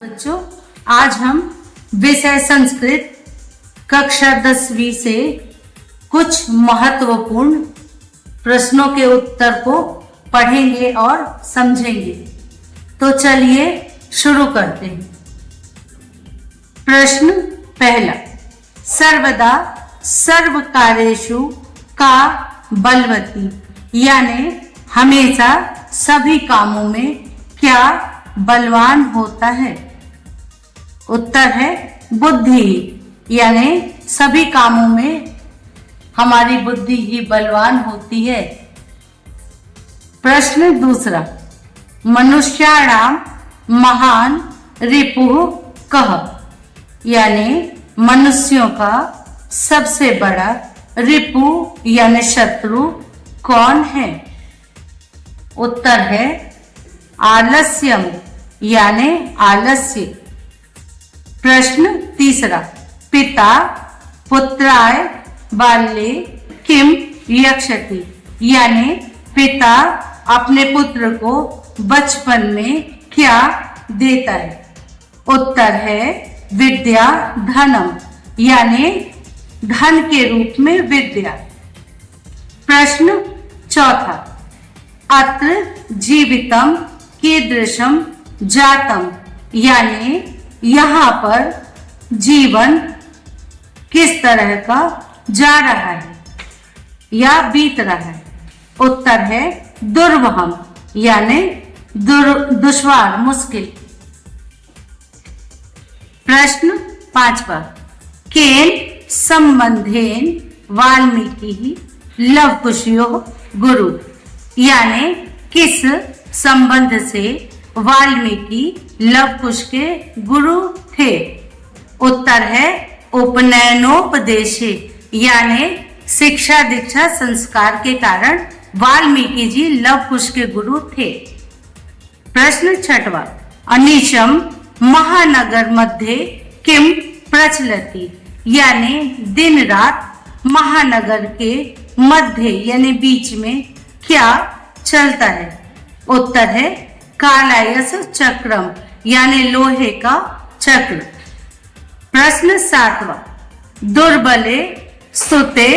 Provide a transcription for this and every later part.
बच्चों, आज हम विषय संस्कृत कक्षा 10वीं से कुछ महत्वपूर्ण प्रश्नों के उत्तर को पढ़ेंगे और समझेंगे। तो चलिए शुरू करते हैं। प्रश्न पहला, सर्वदा सर्व कार्येषु का बलवती, यानी हमेशा सभी कामों में क्या बलवान होता है? उत्तर है बुद्धि, यानी सभी कामों में हमारी बुद्धि ही बलवान होती है। प्रश्न दूसरा, मनुष्याणाम महान रिपुः कः, यानी मनुष्यों का सबसे बड़ा रिपु यानी शत्रु कौन है? उत्तर है आलस्यम, यानी आलस्य। प्रश्न तीसरा, पिता पुत्राय बाल्ये किम यक्षति, यानी पिता अपने पुत्र को बचपन में क्या देता है? उत्तर है विद्या धनम, यानी धन के रूप में विद्या। प्रश्न चौथा, अत्र जीवितम कीदृशम जातम, यानी यहाँ पर जीवन किस तरह का जा रहा है या बीत रहा है? उत्तर है दुर्वहम, यानी दुश्वार मुश्किल। प्रश्न पांचवा, केन संबंधेन वाल्मीकि लवकुशयोः गुरु, यानी किस संबंध से वाल्मीकि लवकुश के गुरु थे? उत्तर है उपनयनोपदेशे, यानी शिक्षा दीक्षा संस्कार के कारण वाल्मीकि जी लवकुश के गुरु थे। प्रश्न छठवा, अनिशम महानगर मध्ये किम प्रचलति, यानी दिन रात महानगर के मध्य यानी बीच में क्या चलता है? उत्तर है कालायस चक्रम, यानी लोहे का चक्र। प्रश्न सातवां, दुर्बले स्तुते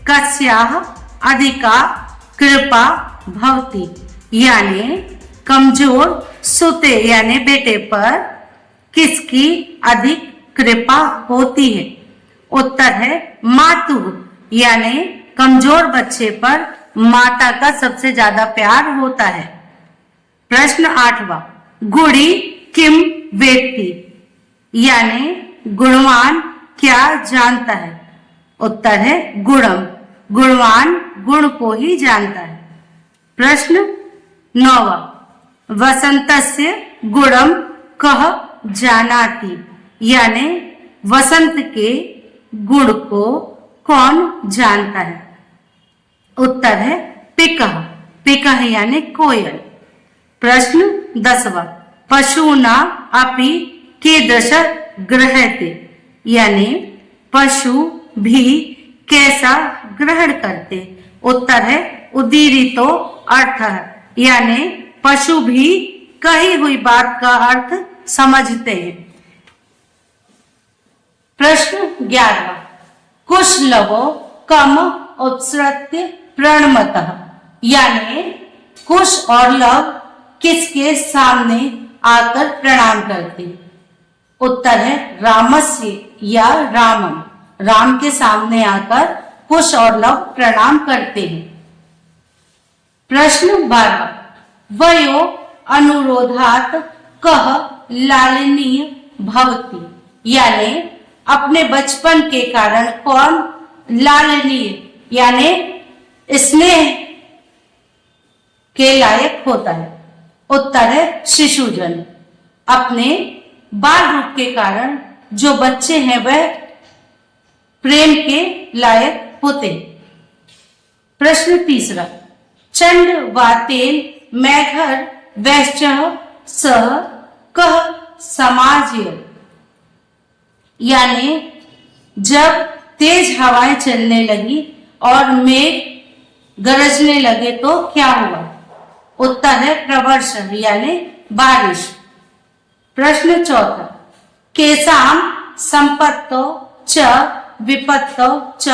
कस्याः अधिका कृपा भवति, यानी कमजोर सुते यानी बेटे पर किसकी अधिक कृपा होती है? उत्तर है मातुः, यानी कमजोर बच्चे पर माता का सबसे ज्यादा प्यार होता है। प्रश्न आठवां, गुणी किम वेत्ति, यानी गुणवान क्या जानता है? उत्तर है गुणम, गुणवान गुण को ही जानता है। प्रश्न नौवां, वसंतस्य गुणम कः जानाति, यानी वसंत के गुण को कौन जानता है? उत्तर है पिकः, पिकः यानी कोयल। प्रश्न 10वां, पशूना अपि कीदृश गृह्यते, यानी पशु भी कैसा ग्रहण करते? उत्तर है उदीरितो अर्थः, यानी पशु भी कही हुई बात का अर्थ समझते हैं। प्रश्न 11वां, कुशलवो कम उत्सृत्य प्रणमतः, यानी कुश और लव किसके सामने आकर प्रणाम करते? उत्तर है रामस्य या रामम, राम के सामने आकर कुश और लव प्रणाम करते हैं। प्रश्न 12वां, वयो अनुरोधात कः लालनीय भवति, यानी अपने बचपन के कारण कौन लालनीय यानी स्नेह के लायक होता है? उत्तर है शिशुजन, अपने बाल रूप के कारण जो बच्चे हैं वह प्रेम के लायक होते हैं। प्रश्न तीसरा, चंड वातेन मैघर वैश्चः सह कः समाजय, यानी जब तेज हवाएं चलने लगी और मेघ गरजने लगे तो क्या हुआ? उत्तर है प्रवर्षण यानी बारिश। प्रश्न चौथा, केषां संपत्तौ च विपत्तौ च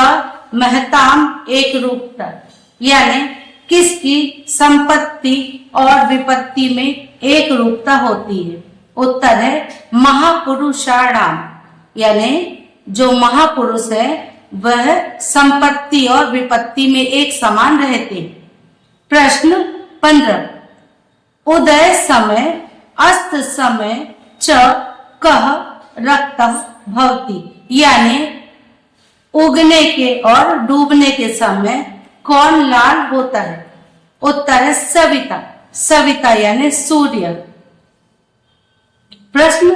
महताम एक रूपता, यानी किसकी संपत्ति और विपत्ति में एक रूपता होती है? उत्तर है महापुरुषाणाम, यानी जो महापुरुष है वह संपत्ति और विपत्ति में एक समान रहते हैं। प्रश्न 15, उदय समय अस्त समय च कः रक्तः भवति, यानी उगने के और डूबने के समय कौन लाल होता है? उत्तर है सविता, सविता यानी सूर्य। प्रश्न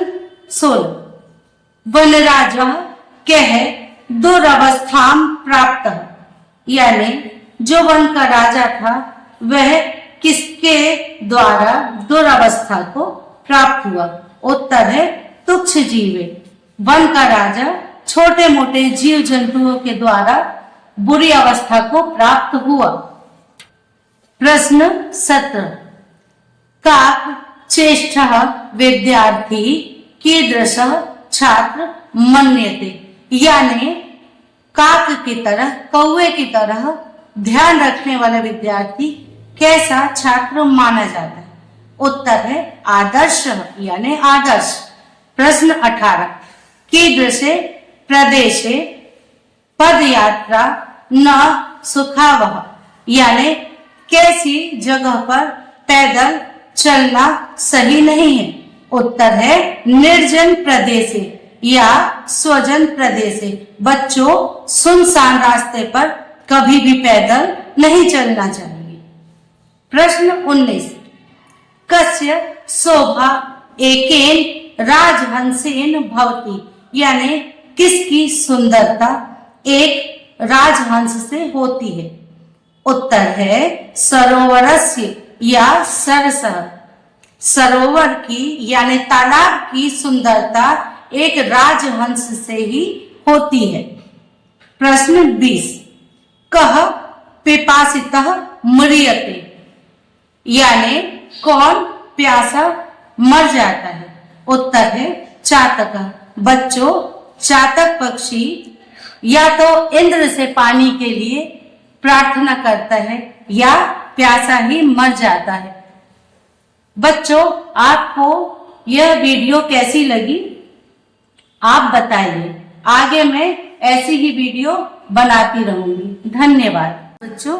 16, वनराजः कः दुरवस्थां प्राप्तः, यानी जो वन का राजा था वह किसके द्वारा दुरावस्था को प्राप्त हुआ? उत्तर है तुच्छ जीवे, वन का राजा छोटे मोटे जीव जंतुओं के द्वारा बुरी अवस्था को प्राप्त हुआ। प्रश्न 17, काक चेष्टः विद्यार्थी कीदृशः छात्र मन्यते, यानी काक की तरह, कौवे की तरह ध्यान रखने वाला विद्यार्थी कैसा छात्र माना जाता है? उत्तर है आदर्श, यानी आदर्श। प्रश्न 18, कीदृशे प्रदेशे पदयात्रा न सुखावह, यानी कैसी जगह पर पैदल चलना सही नहीं है? उत्तर है निर्जन प्रदेशे या स्वजन प्रदेशे, बच्चों सुनसान रास्ते पर कभी भी पैदल नहीं चलना चाहिए। प्रश्न 19, कस्य शोभा एकेन राजहंसेन भवति, यानी किसकी सुंदरता एक राजहंस से होती है? उत्तर है सरोवरस्य या सरसः, सरोवर की यानी तालाब की सुंदरता एक राजहंस से ही होती है। प्रश्न 20, कः पिपासितः म्रियते, यानी कौन प्यासा मर जाता है? उत्तर है चातक, बच्चों चातक पक्षी या तो इंद्र से पानी के लिए प्रार्थना करता है या प्यासा ही मर जाता है। बच्चों आपको यह वीडियो कैसी लगी आप बताइए, आगे मैं ऐसी ही वीडियो बनाती रहूंगी। धन्यवाद बच्चों।